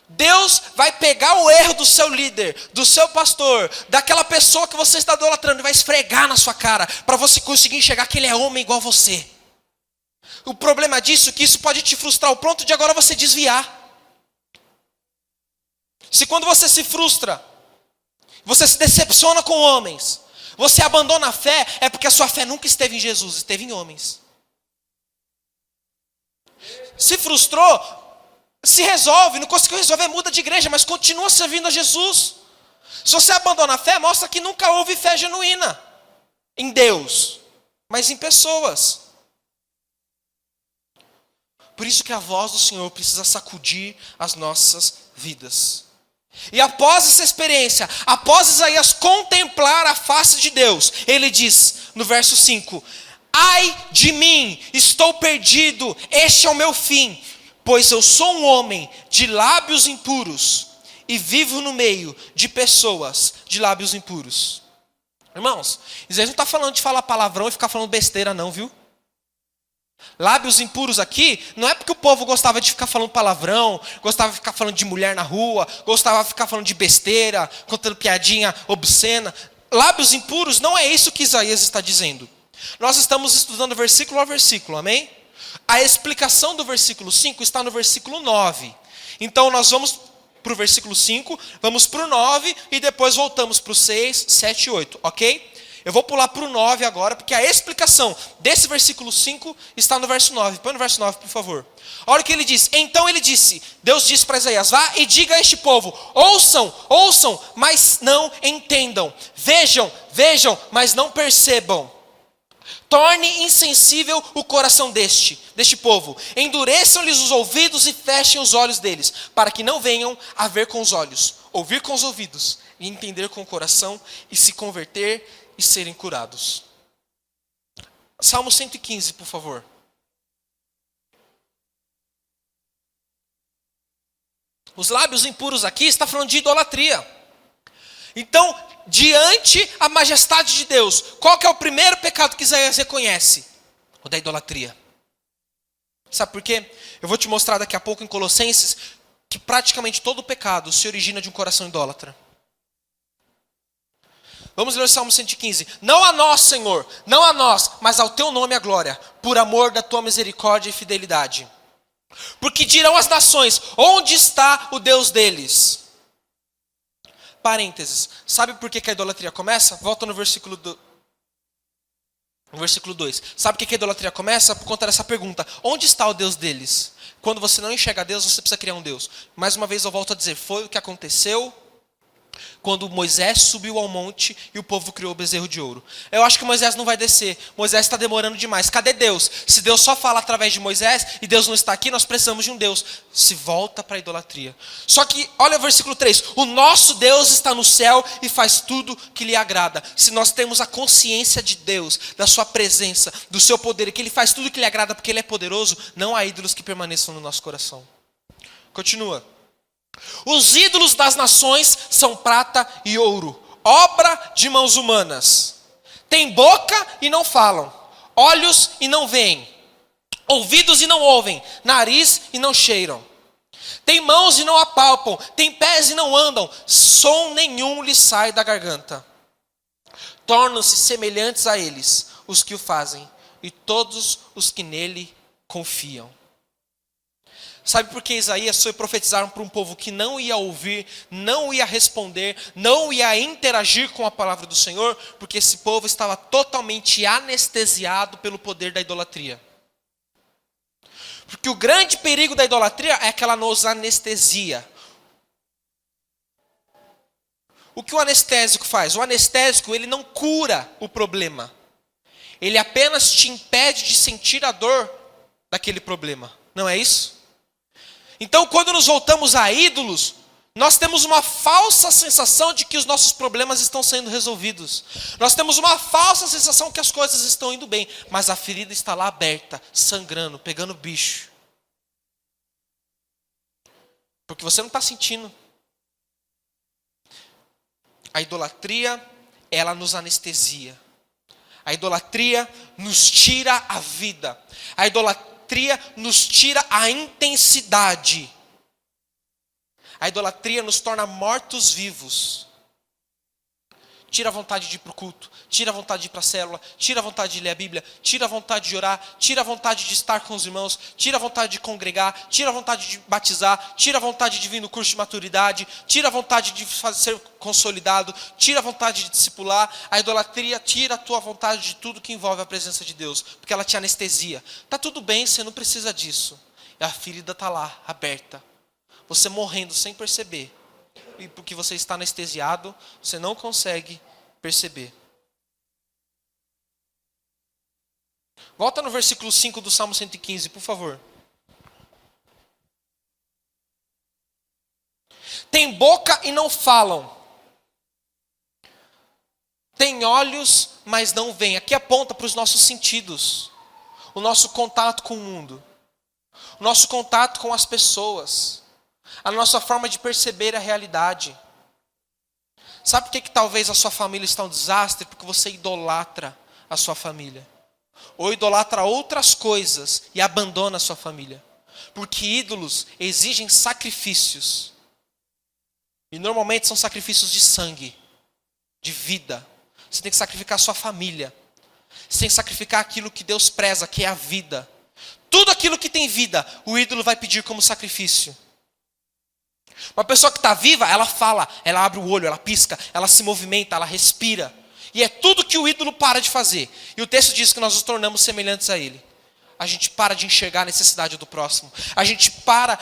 Deus vai pegar o erro do seu líder, do seu pastor, daquela pessoa que você está idolatrando e vai esfregar na sua cara para você conseguir enxergar que ele é homem igual você. O problema disso é que isso pode te frustrar ao ponto de agora você desviar. Se quando você se frustra, você se decepciona com homens, você abandona a fé, é porque a sua fé nunca esteve em Jesus, esteve em homens. Se frustrou, se resolve, não conseguiu resolver, muda de igreja, mas continua servindo a Jesus. Se você abandona a fé, mostra que nunca houve fé genuína em Deus, mas em pessoas. Por isso que a voz do Senhor precisa sacudir as nossas vidas. E após essa experiência, após Isaías contemplar a face de Deus, ele diz no verso 5: ai de mim, estou perdido, este é o meu fim, pois eu sou um homem de lábios impuros e vivo no meio de pessoas de lábios impuros. Irmãos, Isaías não está falando de falar palavrão e ficar falando besteira não, viu? Lábios impuros aqui, não é porque o povo gostava de ficar falando palavrão, gostava de ficar falando de mulher na rua, gostava de ficar falando de besteira, contando piadinha obscena. Lábios impuros não é isso que Isaías está dizendo. Nós estamos estudando versículo a versículo, amém? A explicação do versículo 5 está no versículo 9. Então nós vamos para o versículo 5, vamos para o 9 e depois voltamos para o 6, 7 e 8, ok? Eu vou pular para o 9 agora, porque a explicação desse versículo 5 está no verso 9. Põe no verso 9, por favor. Olha o que ele diz. Então ele disse, Deus disse para Isaías, vá e diga a este povo, ouçam, ouçam, mas não entendam. Vejam, vejam, mas não percebam. Torne insensível o coração deste povo. Endureçam-lhes os ouvidos e fechem os olhos deles, para que não venham a ver com os olhos, ouvir com os ouvidos, e entender com o coração, e se converter e serem curados. Salmo 115, por favor. Os lábios impuros aqui está falando de idolatria. Então, diante a majestade de Deus, qual que é o primeiro pecado que Isaías reconhece? O da idolatria. Sabe por quê? Eu vou te mostrar daqui a pouco em Colossenses que praticamente todo pecado se origina de um coração idólatra. Vamos ler o Salmo 115. Não a nós, Senhor, não a nós, mas ao teu nome a glória, por amor da tua misericórdia e fidelidade. Porque dirão as nações, onde está o Deus deles? Parênteses, sabe por que a idolatria começa? Volta no versículo 2. Sabe por que a idolatria começa? Por conta dessa pergunta, onde está o Deus deles? Quando você não enxerga Deus, você precisa criar um Deus. Mais uma vez eu volto a dizer, foi o que aconteceu quando Moisés subiu ao monte e o povo criou o bezerro de ouro. Eu acho que Moisés não vai descer. Moisés está demorando demais. Cadê Deus? Se Deus só fala através de Moisés e Deus não está aqui, nós precisamos de um Deus. Se volta para a idolatria. Só que, olha o versículo 3. O nosso Deus está no céu e faz tudo que lhe agrada. Se nós temos a consciência de Deus, da sua presença, do seu poder, e que Ele faz tudo que lhe agrada porque Ele é poderoso, não há ídolos que permaneçam no nosso coração. Continua. Os ídolos das nações são prata e ouro, obra de mãos humanas. Tem boca e não falam, olhos e não veem, ouvidos e não ouvem, nariz e não cheiram. Tem mãos e não apalpam, tem pés e não andam, som nenhum lhes sai da garganta. Tornam-se semelhantes a eles os que o fazem, e todos os que nele confiam. Sabe por que Isaías foi profetizar para um povo que não ia ouvir, não ia responder, não ia interagir com a palavra do Senhor? Porque esse povo estava totalmente anestesiado pelo poder da idolatria. Porque o grande perigo da idolatria é que ela nos anestesia. O que o anestésico faz? O anestésico, ele não cura o problema. Ele apenas te impede de sentir a dor daquele problema. Não é isso? Então, quando nos voltamos a ídolos, nós temos uma falsa sensação de que os nossos problemas estão sendo resolvidos. Nós temos uma falsa sensação que as coisas estão indo bem, mas a ferida está lá aberta, sangrando, pegando bicho. Porque você não está sentindo. A idolatria, ela nos anestesia. A idolatria nos tira a vida. A idolatria nos tira a intensidade. A idolatria nos torna mortos-vivos. Tira a vontade de ir para o culto, tira a vontade de ir para a célula, tira a vontade de ler a Bíblia, tira a vontade de orar, tira a vontade de estar com os irmãos, tira a vontade de congregar, tira a vontade de batizar, tira a vontade de vir no curso de maturidade, tira a vontade de ser consolidado, tira a vontade de discipular. A idolatria tira a tua vontade de tudo que envolve a presença de Deus, porque ela te anestesia. Está tudo bem, você não precisa disso. E a ferida está lá, aberta. Você morrendo sem perceber. E porque você está anestesiado, você não consegue perceber. Volta no versículo 5 do Salmo 115, por favor. Tem boca e não falam. Tem olhos, mas não veem. Aqui aponta para os nossos sentidos. O nosso contato com o mundo. O nosso contato com as pessoas. A nossa forma de perceber a realidade. Sabe por que talvez a sua família está um desastre? Porque você idolatra a sua família. Ou idolatra outras coisas e abandona a sua família. Porque ídolos exigem sacrifícios. E normalmente são sacrifícios de sangue, de vida. Você tem que sacrificar a sua família. Você tem que sacrificar aquilo que Deus preza, que é a vida. Tudo aquilo que tem vida, o ídolo vai pedir como sacrifício. Uma pessoa que está viva, ela fala, ela abre o olho, ela pisca, ela se movimenta, ela respira. E é tudo que o ídolo para de fazer. E o texto diz que nós nos tornamos semelhantes a ele. A gente para de enxergar a necessidade do próximo. A gente para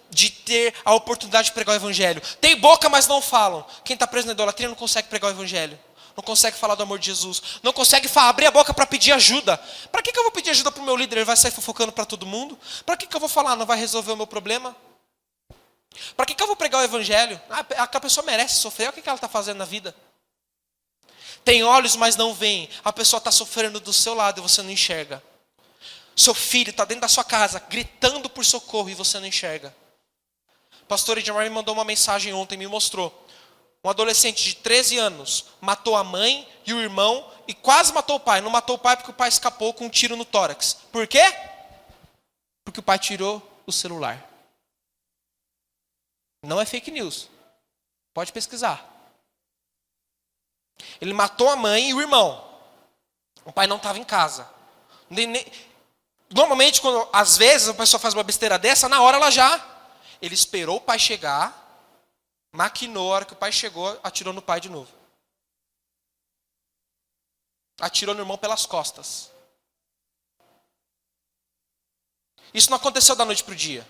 de ter a oportunidade de pregar o evangelho. Tem boca, mas não falam. Quem está preso na idolatria não consegue pregar o evangelho. Não consegue falar do amor de Jesus. Não consegue abrir a boca para pedir ajuda. Para que eu vou pedir ajuda para o meu líder? Ele vai sair fofocando para todo mundo? Para que eu vou falar? Não vai resolver o meu problema? Para que eu vou pregar o evangelho? A pessoa merece sofrer. Olha o que ela está fazendo na vida. Tem olhos, mas não veem. A pessoa está sofrendo do seu lado e você não enxerga. Seu filho está dentro da sua casa, gritando por socorro e você não enxerga. O pastor Edmar me mandou uma mensagem ontem, me mostrou. Um adolescente de 13 anos matou a mãe e o irmão e quase matou o pai. Não matou o pai porque o pai escapou com um tiro no tórax. Por quê? Porque o pai tirou o celular. Não é fake news. Pode pesquisar. Ele matou a mãe e o irmão. O pai não estava em casa. Normalmente, às vezes, a pessoa faz uma besteira dessa, na hora ela já... Ele esperou o pai chegar, maquinou, a hora que o pai chegou, atirou no pai de novo. Atirou no irmão pelas costas. Isso não aconteceu da noite para o dia.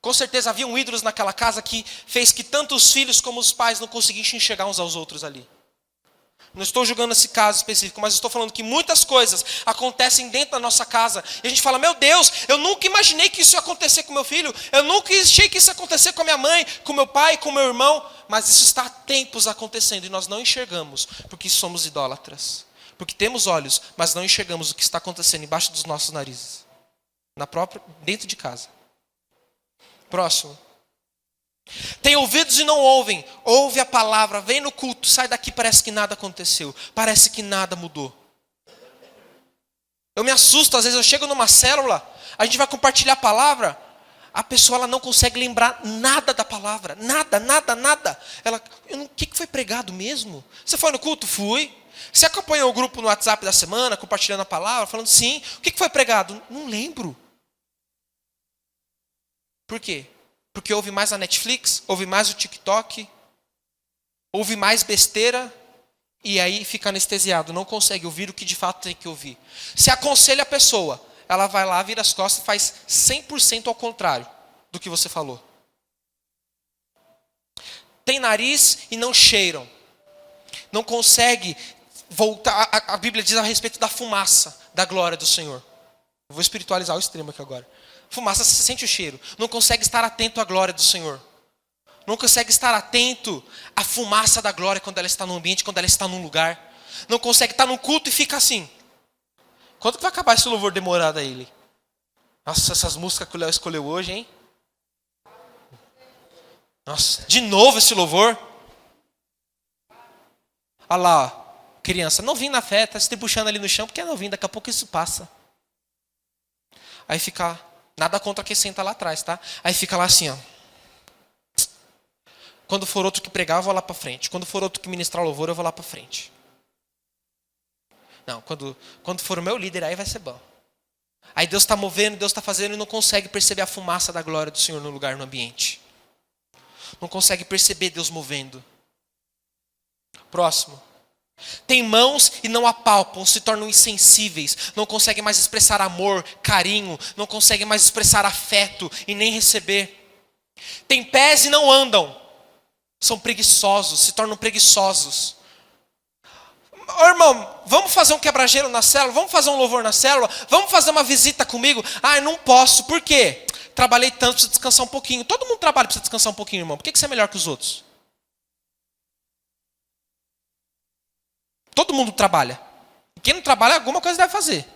Com certeza haviam ídolos naquela casa que fez que tanto os filhos como os pais não conseguissem enxergar uns aos outros ali. Não estou julgando esse caso específico, mas estou falando que muitas coisas acontecem dentro da nossa casa. E a gente fala, meu Deus, eu nunca imaginei que isso ia acontecer com meu filho. Eu nunca achei que isso ia acontecer com a minha mãe, com meu pai, com meu irmão. Mas isso está há tempos acontecendo e nós não enxergamos, porque somos idólatras. Porque temos olhos, mas não enxergamos o que está acontecendo embaixo dos nossos narizes. Dentro de casa. Próximo. Tem ouvidos e não ouvem. Ouve a palavra, vem no culto, sai daqui, parece que nada aconteceu. Parece que nada mudou. Eu me assusto, às vezes eu chego numa célula, a gente vai compartilhar a palavra, a pessoa ela não consegue lembrar nada da palavra. Nada. O que foi pregado mesmo? Você foi no culto? Fui. Você acompanhou o grupo no WhatsApp da semana, compartilhando a palavra, falando sim. O que foi pregado? Não lembro. Por quê? Porque ouve mais a Netflix, ouve mais o TikTok, ouve mais besteira e aí fica anestesiado, não consegue ouvir o que de fato tem que ouvir. Se aconselha a pessoa, ela vai lá, vira as costas e faz 100% ao contrário do que você falou. Tem nariz e não cheiram. Não consegue voltar. A Bíblia diz a respeito da fumaça, da glória do Senhor. Eu vou espiritualizar o extremo aqui agora. Fumaça, você sente o cheiro. Não consegue estar atento à glória do Senhor. Não consegue estar atento à fumaça da glória quando ela está no ambiente, quando ela está num lugar. Não consegue estar no culto e fica assim. Quando que vai acabar esse louvor demorado a ele? Nossa, essas músicas que o Léo escolheu hoje, hein? Nossa, de novo esse louvor? Olha lá, ó, criança, não vim na fé, tá se puxando ali no chão, porque é novinho, daqui a pouco isso passa. Aí fica... Nada contra quem senta lá atrás, tá? Aí fica lá assim, ó. Quando for outro que pregar, eu vou lá para frente. Quando for outro que ministrar louvor, eu vou lá para frente. Não, quando for o meu líder, aí vai ser bom. Aí Deus está movendo, Deus está fazendo e não consegue perceber a fumaça da glória do Senhor no lugar, no ambiente. Não consegue perceber Deus movendo. Próximo. Tem mãos e não apalpam, se tornam insensíveis, não conseguem mais expressar amor, carinho, não conseguem mais expressar afeto e nem receber. Tem pés e não andam, são preguiçosos, se tornam preguiçosos. Ô, irmão, vamos fazer um quebra-gelo na célula? Vamos fazer um louvor na célula? Vamos fazer uma visita comigo? Ah, não posso, por quê? Trabalhei tanto, preciso descansar um pouquinho. Todo mundo trabalha, precisa descansar um pouquinho, irmão. Por que você é melhor que os outros? Todo mundo trabalha. E quem não trabalha, alguma coisa deve fazer.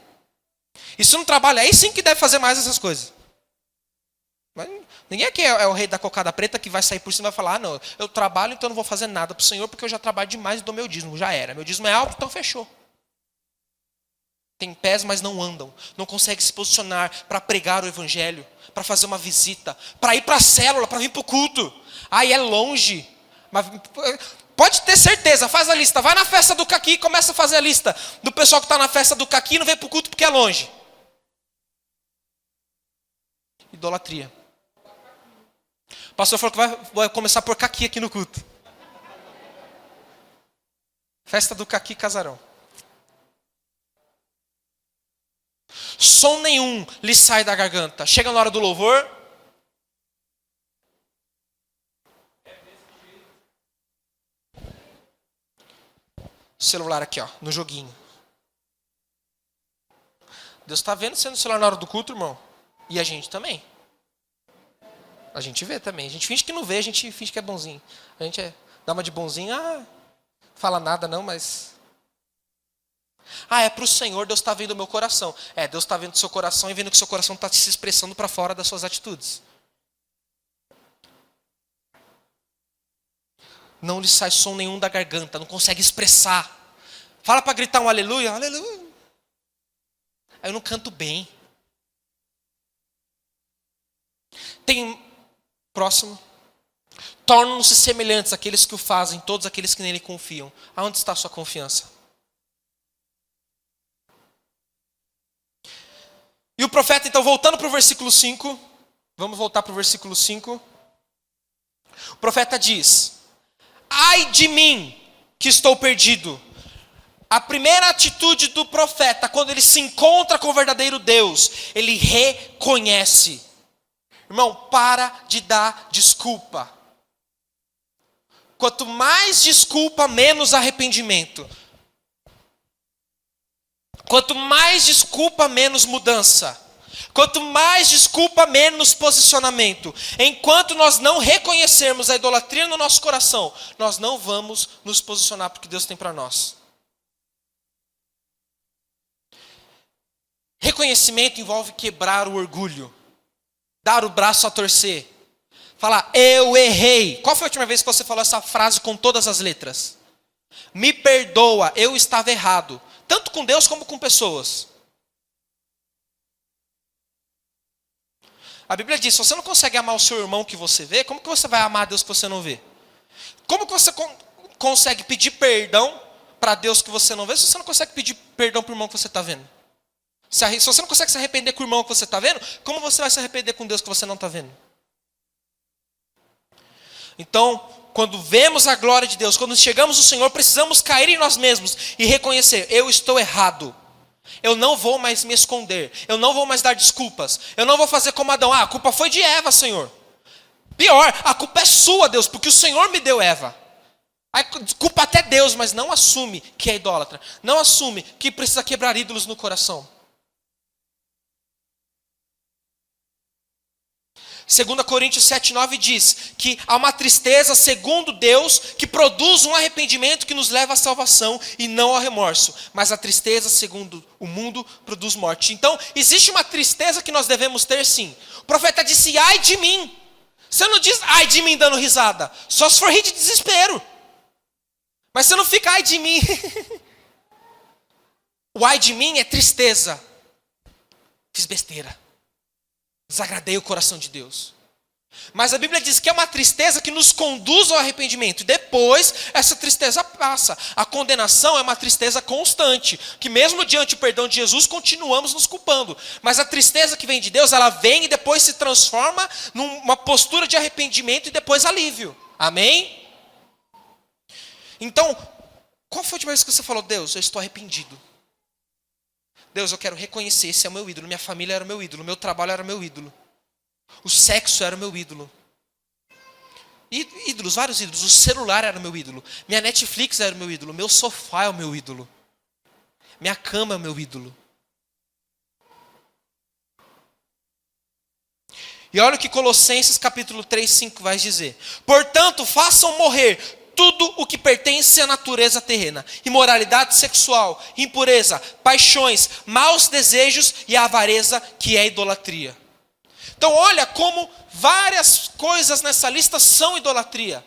E se não trabalha, aí sim que deve fazer mais essas coisas. Mas ninguém aqui é o rei da cocada preta que vai sair por cima e vai falar, não, eu trabalho, então não vou fazer nada para o Senhor, porque eu já trabalho demais e dou meu dízimo, já era. Meu dízimo é alto, então fechou. Tem pés, mas não andam. Não consegue se posicionar para pregar o evangelho, para fazer uma visita, para ir para a célula, para vir para o culto. Aí é longe. Mas Pode ter certeza, faz a lista. Vai na festa do caqui e começa a fazer a lista do pessoal que está na festa do caqui e não vem para o culto porque é longe. Idolatria. O pastor falou que vai começar por caqui aqui no culto. Festa do caqui casarão. Som nenhum lhe sai da garganta. Chega na hora do louvor. Celular aqui, ó, no joguinho. Deus está vendo você no celular na hora do culto, irmão. E a gente também. A gente vê também. A gente finge que não vê, a gente finge que é bonzinho. A gente dá uma de bonzinho, fala nada não, mas... é para o Senhor, Deus está vendo o meu coração. Deus está vendo o seu coração e vendo que o seu coração está se expressando para fora das suas atitudes. Não lhe sai som nenhum da garganta, não consegue expressar. Fala para gritar um aleluia, aleluia. Aí eu não canto bem. Próximo. Tornam-se semelhantes àqueles que o fazem, todos aqueles que nele confiam. Aonde está a sua confiança? E o profeta, então, voltando para o versículo 5. Vamos voltar para o versículo 5. O profeta diz: ai de mim, que estou perdido. A primeira atitude do profeta, quando ele se encontra com o verdadeiro Deus, ele reconhece. Irmão, para de dar desculpa. Quanto mais desculpa, menos arrependimento. Quanto mais desculpa, menos mudança. Quanto mais desculpa, menos posicionamento. Enquanto nós não reconhecermos a idolatria no nosso coração, nós não vamos nos posicionar porque Deus tem para nós. Reconhecimento envolve quebrar o orgulho. Dar o braço a torcer. Falar, eu errei. Qual foi a última vez que você falou essa frase com todas as letras? Me perdoa, eu estava errado. Tanto com Deus como com pessoas. A Bíblia diz, se você não consegue amar o seu irmão que você vê, como que você vai amar a Deus que você não vê? Como que você consegue pedir perdão para Deus que você não vê, se você não consegue pedir perdão para o irmão que você está vendo? Se você não consegue se arrepender com o irmão que você está vendo, como você vai se arrepender com Deus que você não está vendo? Então, quando vemos a glória de Deus, quando chegamos ao Senhor, precisamos cair em nós mesmos e reconhecer, eu estou errado. Eu não vou mais me esconder, eu não vou mais dar desculpas, eu não vou fazer como Adão, a culpa foi de Eva, Senhor. Pior, a culpa é sua, Deus, porque o Senhor me deu Eva. Aí, culpa até Deus, mas não assume que é idólatra, não assume que precisa quebrar ídolos no coração. 2 Coríntios 7,9 diz que há uma tristeza segundo Deus que produz um arrependimento que nos leva à salvação e não ao remorso. Mas a tristeza segundo o mundo produz morte. Então existe uma tristeza que nós devemos ter sim. O profeta disse, ai de mim. Você não diz ai de mim dando risada. Só se for rir de desespero. Mas você não fica ai de mim. O ai de mim é tristeza. Fiz besteira. Desagradei o coração de Deus. Mas a Bíblia diz que é uma tristeza que nos conduz ao arrependimento. E depois, essa tristeza passa. A condenação é uma tristeza constante. Que mesmo diante do perdão de Jesus, continuamos nos culpando. Mas a tristeza que vem de Deus, ela vem e depois se transforma numa postura de arrependimento e depois alívio. Amém? Então, qual foi a última vez que você falou, Deus, eu estou arrependido? Deus, eu quero reconhecer, esse é o meu ídolo, minha família era o meu ídolo, meu trabalho era o meu ídolo. O sexo era o meu ídolo. Ídolos, vários ídolos. O celular era o meu ídolo. Minha Netflix era o meu ídolo. Meu sofá é o meu ídolo. Minha cama é o meu ídolo. E olha o que Colossenses capítulo 3, 5 vai dizer. Portanto, façam morrer tudo o que pertence à natureza terrena. Imoralidade sexual, impureza, paixões, maus desejos e a avareza, que é idolatria. Então olha como várias coisas nessa lista são idolatria.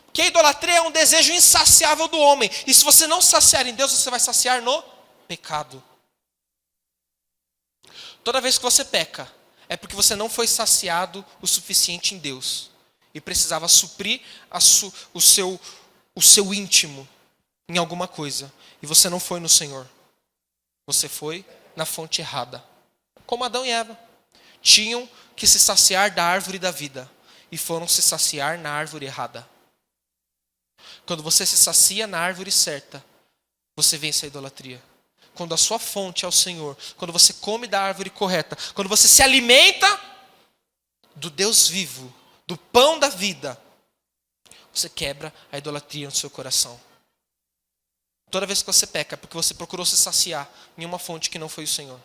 Porque a idolatria é um desejo insaciável do homem. E se você não saciar em Deus, você vai saciar no pecado. Toda vez que você peca, é porque você não foi saciado o suficiente em Deus. E precisava suprir o o seu íntimo em alguma coisa. E você não foi no Senhor. Você foi na fonte errada. Como Adão e Eva. Tinham que se saciar da árvore da vida. E foram se saciar na árvore errada. Quando você se sacia na árvore certa, você vence a idolatria. Quando a sua fonte é o Senhor. Quando você come da árvore correta. Quando você se alimenta do Deus vivo. Do pão da vida. Você quebra a idolatria no seu coração. Toda vez que você peca, é porque você procurou se saciar em uma fonte que não foi o Senhor.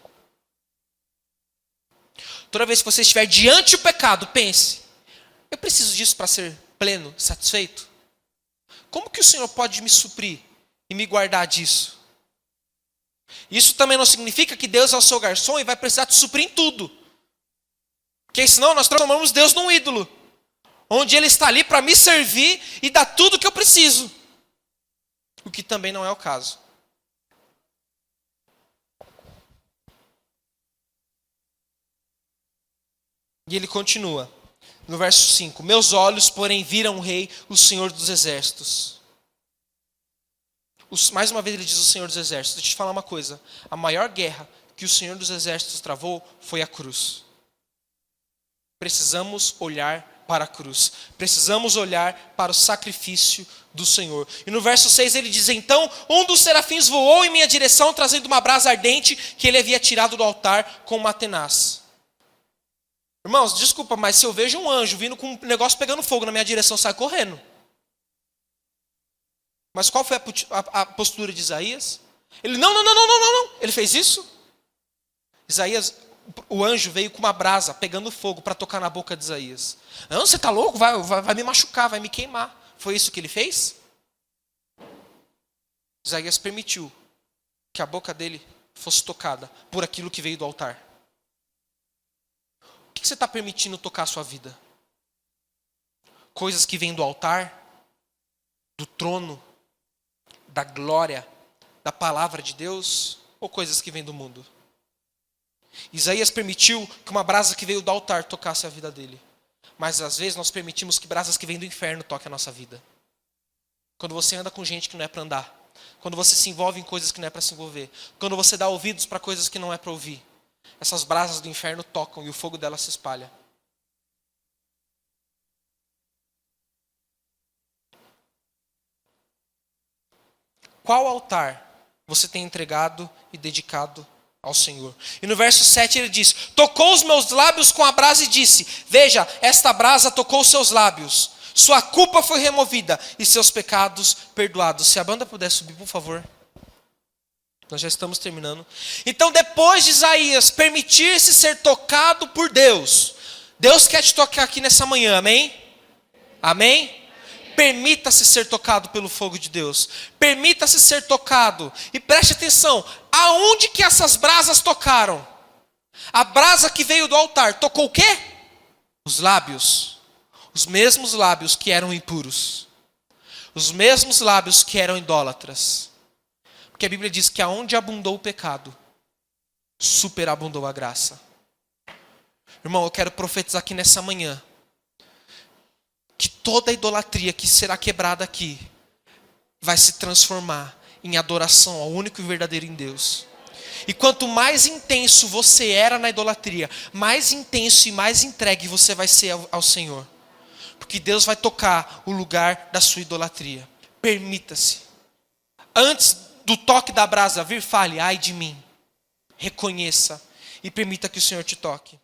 Toda vez que você estiver diante do pecado, pense: eu preciso disso para ser pleno, satisfeito? Como que o Senhor pode me suprir e me guardar disso? Isso também não significa que Deus é o seu garçom e vai precisar te suprir em tudo. Porque senão nós transformamos Deus num ídolo. Onde Ele está ali para me servir e dar tudo o que eu preciso. O que também não é o caso. E ele continua, no verso 5. Meus olhos, porém, viram o Rei, o Senhor dos Exércitos. Mais uma vez ele diz o Senhor dos Exércitos. Deixa eu te falar uma coisa. A maior guerra que o Senhor dos Exércitos travou foi a cruz. Precisamos olhar para a cruz. Precisamos olhar para o sacrifício do Senhor. E no verso 6 ele diz: então um dos serafins voou em minha direção, trazendo uma brasa ardente que ele havia tirado do altar com uma tenaz. Irmãos, desculpa, mas se eu vejo um anjo vindo com um negócio pegando fogo na minha direção, eu saio correndo. Mas qual foi a postura de Isaías? Ele, não. Ele fez isso? Isaías, o anjo veio com uma brasa pegando fogo para tocar na boca de Isaías. Não, você está louco? Vai me machucar, vai me queimar. Foi isso que ele fez? Isaías permitiu que a boca dele fosse tocada por aquilo que veio do altar. O que você está permitindo tocar a sua vida? Coisas que vêm do altar, do trono, da glória, da palavra de Deus, ou coisas que vêm do mundo? Isaías permitiu que uma brasa que veio do altar tocasse a vida dele. Mas às vezes nós permitimos que brasas que vêm do inferno toquem a nossa vida. Quando você anda com gente que não é para andar. Quando você se envolve em coisas que não é para se envolver. Quando você dá ouvidos para coisas que não é para ouvir. Essas brasas do inferno tocam e o fogo delas se espalha. Qual altar você tem entregado e dedicado ao Senhor? E no verso 7 ele diz: tocou os meus lábios com a brasa e disse: veja, esta brasa tocou os seus lábios. Sua culpa foi removida e seus pecados perdoados. Se a banda puder subir, por favor. Nós já estamos terminando. Então, depois de Isaías permitir-se ser tocado por Deus, Deus quer te tocar aqui nessa manhã, amém? Amém? Permita-se ser tocado pelo fogo de Deus. Permita-se ser tocado. E preste atenção, aonde que essas brasas tocaram? A brasa que veio do altar tocou o quê? Os lábios. Os mesmos lábios que eram impuros. Os mesmos lábios que eram idólatras. Porque a Bíblia diz que aonde abundou o pecado, superabundou a graça. Irmão, eu quero profetizar aqui nessa manhã que toda a idolatria que será quebrada aqui vai se transformar em adoração ao único e verdadeiro em Deus. E quanto mais intenso você era na idolatria, mais intenso e mais entregue você vai ser ao Senhor. Porque Deus vai tocar o lugar da sua idolatria. Permita-se. Antes do toque da brasa vir, fale: ai de mim. Reconheça e permita que o Senhor te toque.